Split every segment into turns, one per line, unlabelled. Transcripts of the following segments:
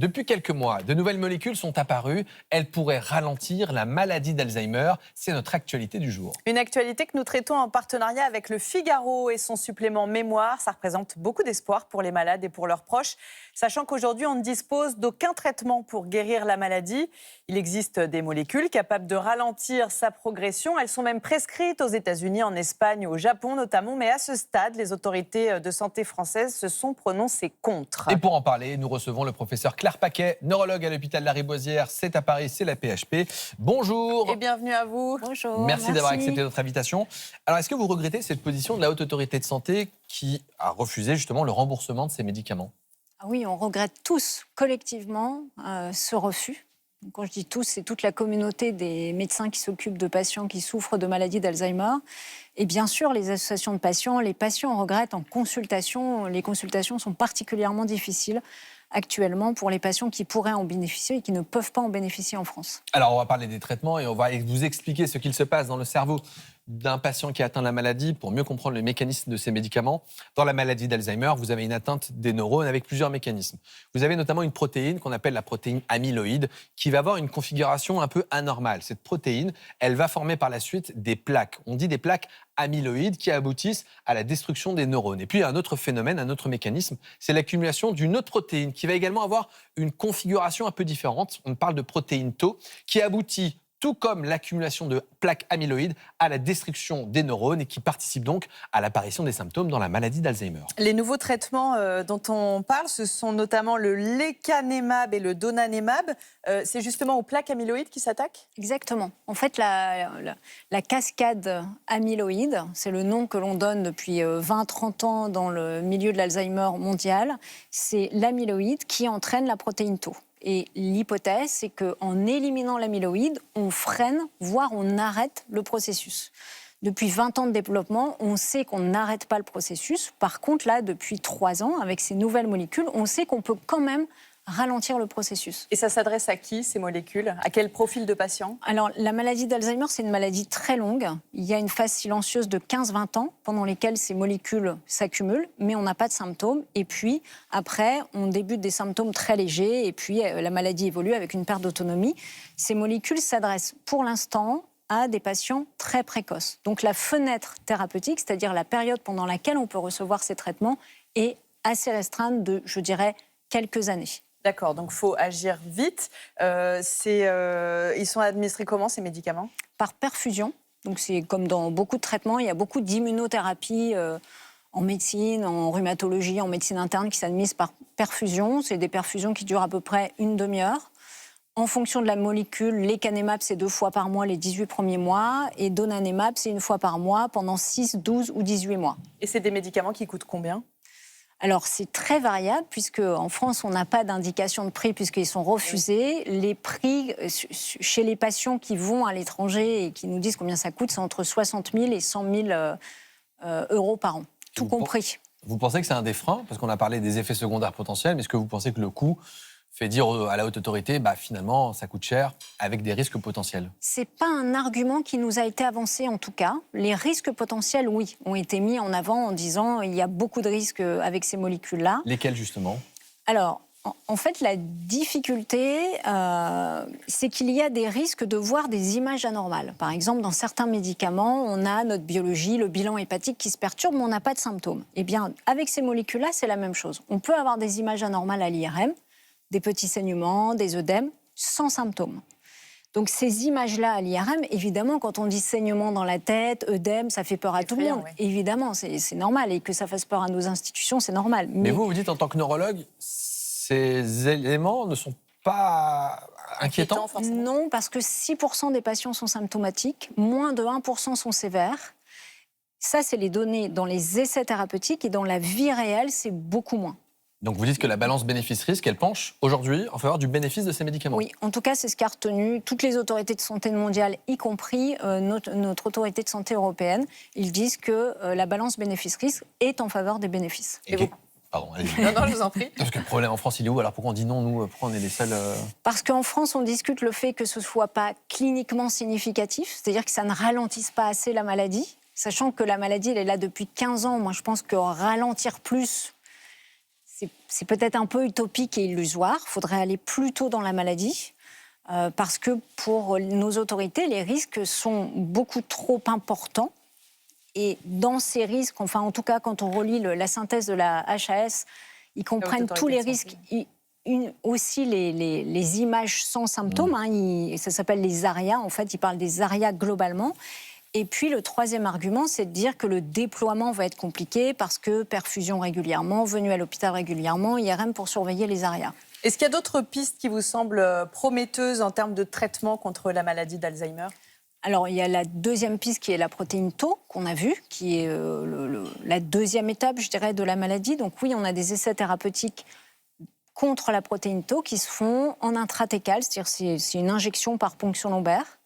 Depuis quelques mois, de nouvelles molécules sont apparues. Elles pourraient ralentir la maladie d'Alzheimer. C'est notre actualité du jour.
Une actualité que nous traitons en partenariat avec Le Figaro et son supplément Mémoire. Ça représente beaucoup d'espoir pour les malades et pour leurs proches, sachant qu'aujourd'hui, on ne dispose d'aucun traitement pour guérir la maladie. Il existe des molécules capables de ralentir sa progression. Elles sont même prescrites aux États-Unis, en Espagne, au Japon notamment. Mais à ce stade, les autorités de santé françaises se sont prononcées contre.
Et pour en parler, nous recevons le professeur Claire Paquet, neurologue à l'hôpital Lariboisière. C'est à Paris, c'est la PHP. Bonjour.
Et bienvenue à vous.
Bonjour.
Merci d'avoir accepté notre invitation. Alors, est-ce que vous regrettez cette position de la Haute Autorité de Santé qui a refusé justement le remboursement de ces médicaments ?
Oui, on regrette tous collectivement ce refus. Donc, quand je dis tous, c'est toute la communauté des médecins qui s'occupent de patients qui souffrent de maladies d'Alzheimer. Et bien sûr, les associations de patients, les patients regrettent en consultation. Les consultations sont particulièrement difficiles actuellement pour les patients qui pourraient en bénéficier et qui ne peuvent pas en bénéficier en France.
Alors, on va parler des traitements et on va vous expliquer ce qu'il se passe dans le cerveau d'un patient qui a atteint la maladie pour mieux comprendre le mécanisme de ces médicaments. Dans la maladie d'Alzheimer, vous avez une atteinte des neurones avec plusieurs mécanismes. Vous avez notamment une protéine qu'on appelle la protéine amyloïde qui va avoir une configuration un peu anormale. Cette protéine, elle va former par la suite des plaques. On dit des plaques amyloïdes qui aboutissent à la destruction des neurones. Et puis, il y a un autre phénomène, un autre mécanisme, c'est l'accumulation d'une autre protéine qui va également avoir une configuration un peu différente. On parle de protéine Tau qui aboutit, tout comme l'accumulation de plaques amyloïdes, à la destruction des neurones et qui participe donc à l'apparition des symptômes dans la maladie d'Alzheimer.
Les nouveaux traitements dont on parle, ce sont notamment le lecanemab et le donanemab. C'est justement aux plaques amyloïdes qui s'attaquent ?
Exactement. En fait, la cascade amyloïde, c'est le nom que l'on donne depuis 20-30 ans dans le milieu de l'Alzheimer mondial. C'est l'amyloïde qui entraîne la protéine Tau. Et l'hypothèse, c'est qu'en éliminant l'amyloïde, on freine, voire on arrête le processus. Depuis 20 ans de développement, on sait qu'on n'arrête pas le processus. Par contre, là, depuis 3 ans, avec ces nouvelles molécules, on sait qu'on peut quand même ralentir le processus.
Et ça s'adresse à qui, ces molécules ? À quel profil de patient ?
Alors, la maladie d'Alzheimer, c'est une maladie très longue. Il y a une phase silencieuse de 15-20 ans pendant lesquelles ces molécules s'accumulent, mais on n'a pas de symptômes. Et puis, après, on débute des symptômes très légers et puis la maladie évolue avec une perte d'autonomie. Ces molécules s'adressent pour l'instant à des patients très précoces. Donc, la fenêtre thérapeutique, c'est-à-dire la période pendant laquelle on peut recevoir ces traitements, est assez restreinte de, je dirais, quelques années.
D'accord, donc il faut agir vite. Ils sont administrés comment, ces médicaments ?
Par perfusion. Donc c'est comme dans beaucoup de traitements, il y a beaucoup d'immunothérapie en médecine, en rhumatologie, en médecine interne qui s'administrent par perfusion. C'est des perfusions qui durent à peu près une demi-heure. En fonction de la molécule, lecanemab, c'est 2 fois par mois les 18 premiers mois. Et donanemab, c'est 1 fois par mois pendant 6, 12 ou 18 mois.
Et c'est des médicaments qui coûtent combien ?
Alors, c'est très variable, puisque en France, on n'a pas d'indication de prix, puisqu'ils sont refusés. Les prix chez les patients qui vont à l'étranger et qui nous disent combien ça coûte, c'est entre 60 000 et 100 000 euros par an, tout compris.
Vous pensez que c'est un des freins ? Parce qu'on a parlé des effets secondaires potentiels, mais est-ce que vous pensez que le coût fait dire à la haute autorité, finalement, ça coûte cher, avec des risques potentiels ?
C'est pas un argument qui nous a été avancé, en tout cas. Les risques potentiels, oui, ont été mis en avant en disant il y a beaucoup de risques avec ces molécules-là.
Lesquels, justement ?
Alors, en fait, la difficulté, c'est qu'il y a des risques de voir des images anormales. Par exemple, dans certains médicaments, on a notre biologie, le bilan hépatique qui se perturbe, mais on n'a pas de symptômes. Eh bien, avec ces molécules-là, c'est la même chose. On peut avoir des images anormales à l'IRM, des petits saignements, des œdèmes, sans symptômes. Donc ces images-là à l'IRM, évidemment, quand on dit saignement dans la tête, œdème, ça fait peur à tout le monde.
Ouais.
Évidemment, c'est normal. Et que ça fasse peur à nos institutions, c'est normal.
Mais vous dites en tant que neurologue, ces éléments ne sont pas inquiétants ?
Non, parce que 6% des patients sont symptomatiques, moins de 1% sont sévères. Ça, c'est les données dans les essais thérapeutiques, et dans la vie réelle, c'est beaucoup moins.
Donc vous dites que la balance bénéfice-risque, elle penche aujourd'hui en faveur du bénéfice de ces médicaments.
Oui, en tout cas, c'est ce qu'a retenu toutes les autorités de santé mondiales, y compris notre autorité de santé européenne. Ils disent que la balance bénéfice-risque est en faveur des bénéfices.
Et Pardon, allez-y.
Non, je vous en prie.
Parce que le problème en France, il est où ? Alors pourquoi on dit non, nous ? Pourquoi on est les seuls
Parce qu'en France, on discute le fait que ce ne soit pas cliniquement significatif, c'est-à-dire que ça ne ralentisse pas assez la maladie, sachant que la maladie, elle est là depuis 15 ans. Moi, je pense que ralentir plus, c'est peut-être un peu utopique et illusoire. Il faudrait aller plus tôt dans la maladie. Parce que pour nos autorités, les risques sont beaucoup trop importants. Et dans ces risques, enfin en tout cas quand on relit la synthèse de la HAS, ils comprennent tous les risques, aussi les images sans symptômes, ça s'appelle les ARIA, en fait ils parlent des ARIA globalement. Et puis le troisième argument, c'est de dire que le déploiement va être compliqué parce que perfusion régulièrement, venue à l'hôpital régulièrement, IRM pour surveiller les ARIA.
Est-ce qu'il y a d'autres pistes qui vous semblent prometteuses en termes de traitement contre la maladie d'Alzheimer ?
Alors, il y a la deuxième piste qui est la protéine Tau, qu'on a vue, qui est la deuxième étape, je dirais, de la maladie. Donc oui, on a des essais thérapeutiques contre la protéine Tau qui se font en intratécal, c'est-à-dire c'est une injection par ponction lombaire.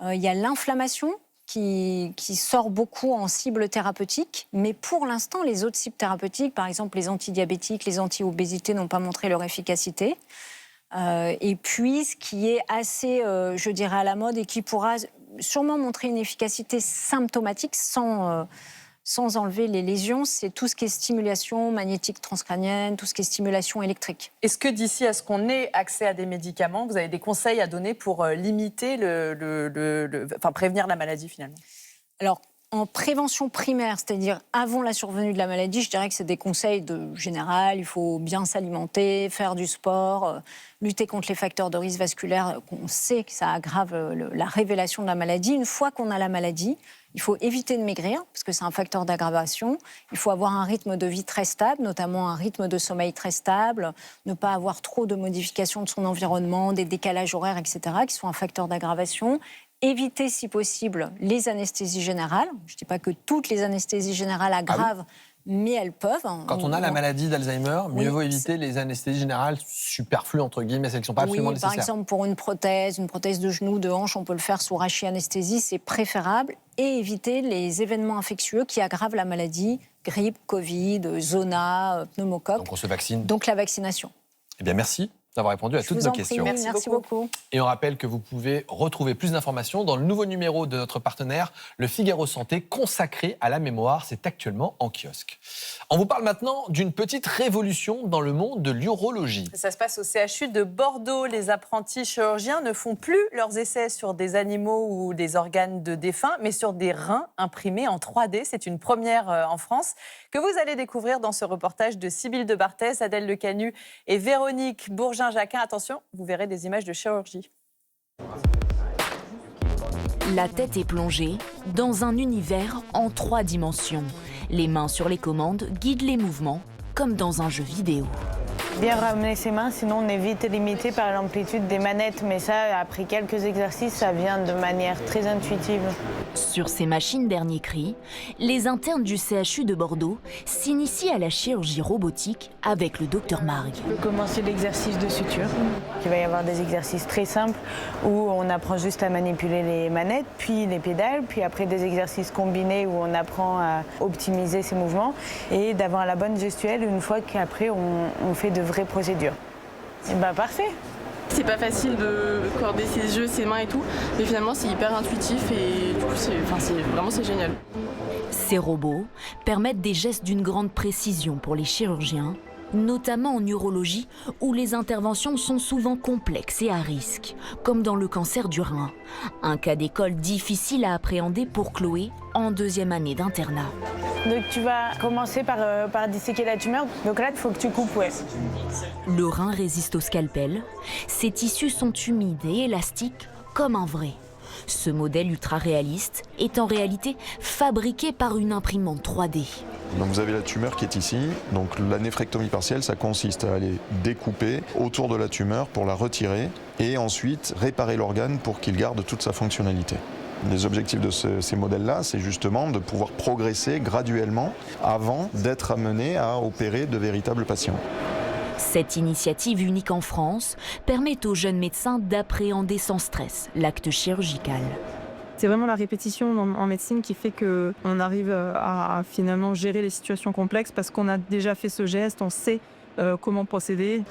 Il y a l'inflammation qui sort beaucoup en cible thérapeutique, mais pour l'instant, les autres cibles thérapeutiques, par exemple les antidiabétiques, les anti-obésité, n'ont pas montré leur efficacité. Et puis, ce qui est assez, je dirais, à la mode et qui pourra sûrement montrer une efficacité symptomatique sans enlever les lésions, c'est tout ce qui est stimulation magnétique transcrânienne, tout ce qui est stimulation électrique.
Est-ce que d'ici à ce qu'on ait accès à des médicaments, vous avez des conseils à donner pour limiter, prévenir la maladie finalement ?
Alors, en prévention primaire, c'est-à-dire avant la survenue de la maladie, je dirais que c'est des conseils général. Il faut bien s'alimenter, faire du sport, lutter contre les facteurs de risque vasculaire qu'on sait que ça aggrave la révélation de la maladie. Une fois qu'on a la maladie, il faut éviter de maigrir parce que c'est un facteur d'aggravation. Il faut avoir un rythme de vie très stable, notamment un rythme de sommeil très stable, ne pas avoir trop de modifications de son environnement, des décalages horaires, etc., qui sont un facteur d'aggravation. Éviter, si possible, les anesthésies générales. Je ne dis pas que toutes les anesthésies générales aggravent, mais elles peuvent.
Quand on a la maladie d'Alzheimer, mieux vaut éviter les anesthésies générales superflues, entre guillemets, celles qui ne sont pas absolument nécessaires.
Par exemple, pour une prothèse de genou, de hanche, on peut le faire sous rachianesthésie, c'est préférable. Et éviter les événements infectieux qui aggravent la maladie, grippe, Covid, zona, pneumocoque.
Donc on se vaccine.
Donc la vaccination.
Eh bien, merci d'avoir répondu à toutes nos questions.
Merci beaucoup.
Et on rappelle que vous pouvez retrouver plus d'informations dans le nouveau numéro de notre partenaire, le Figaro Santé, consacré à la mémoire. C'est actuellement en kiosque. On vous parle maintenant d'une petite révolution dans le monde de l'urologie.
Ça se passe au CHU de Bordeaux. Les apprentis chirurgiens ne font plus leurs essais sur des animaux ou des organes de défunts, mais sur des reins imprimés en 3D. C'est une première en France que vous allez découvrir dans ce reportage de Sybille de Barthès, Adèle Lecanu et Véronique Bourgin-Jacquin. Attention, vous verrez des images de chirurgie.
La tête est plongée dans un univers en 3 dimensions. Les mains sur les commandes guident les mouvements, comme dans un jeu vidéo.
Bien ramener ses mains, sinon on est vite limité par l'amplitude des manettes. Mais ça, après quelques exercices, ça vient de manière très intuitive.
Sur ces machines dernier cri, les internes du CHU de Bordeaux s'initient à la chirurgie robotique avec le docteur Margue.
On peut commencer l'exercice de suture. Il va y avoir des exercices très simples où on apprend juste à manipuler les manettes, puis les pédales, puis après des exercices combinés où on apprend à optimiser ses mouvements et d'avoir la bonne gestuelle une fois qu'après on fait de vraies procédures. Et parfait.
C'est pas facile de coordonner ses yeux, ses mains et tout, mais finalement c'est hyper intuitif et du coup c'est génial.
Ces robots permettent des gestes d'une grande précision pour les chirurgiens, notamment en urologie où les interventions sont souvent complexes et à risque, comme dans le cancer du rein. Un cas d'école difficile à appréhender pour Chloé en 2e année d'internat.
Donc tu vas commencer par disséquer la tumeur. Donc là, il faut que tu coupes, ouais.
Le rein résiste au scalpel. Ses tissus sont humides et élastiques comme un vrai. Ce modèle ultra-réaliste est en réalité fabriqué par une imprimante 3D.
Donc vous avez la tumeur qui est ici. Donc la néphrectomie partielle, ça consiste à aller découper autour de la tumeur pour la retirer et ensuite réparer l'organe pour qu'il garde toute sa fonctionnalité. Les objectifs de ces modèles-là, c'est justement de pouvoir progresser graduellement avant d'être amené à opérer de véritables patients.
Cette initiative unique en France permet aux jeunes médecins d'appréhender sans stress l'acte chirurgical.
C'est vraiment la répétition en médecine qui fait qu'on arrive à finalement gérer les situations complexes parce qu'on a déjà fait ce geste, on sait comment procéder.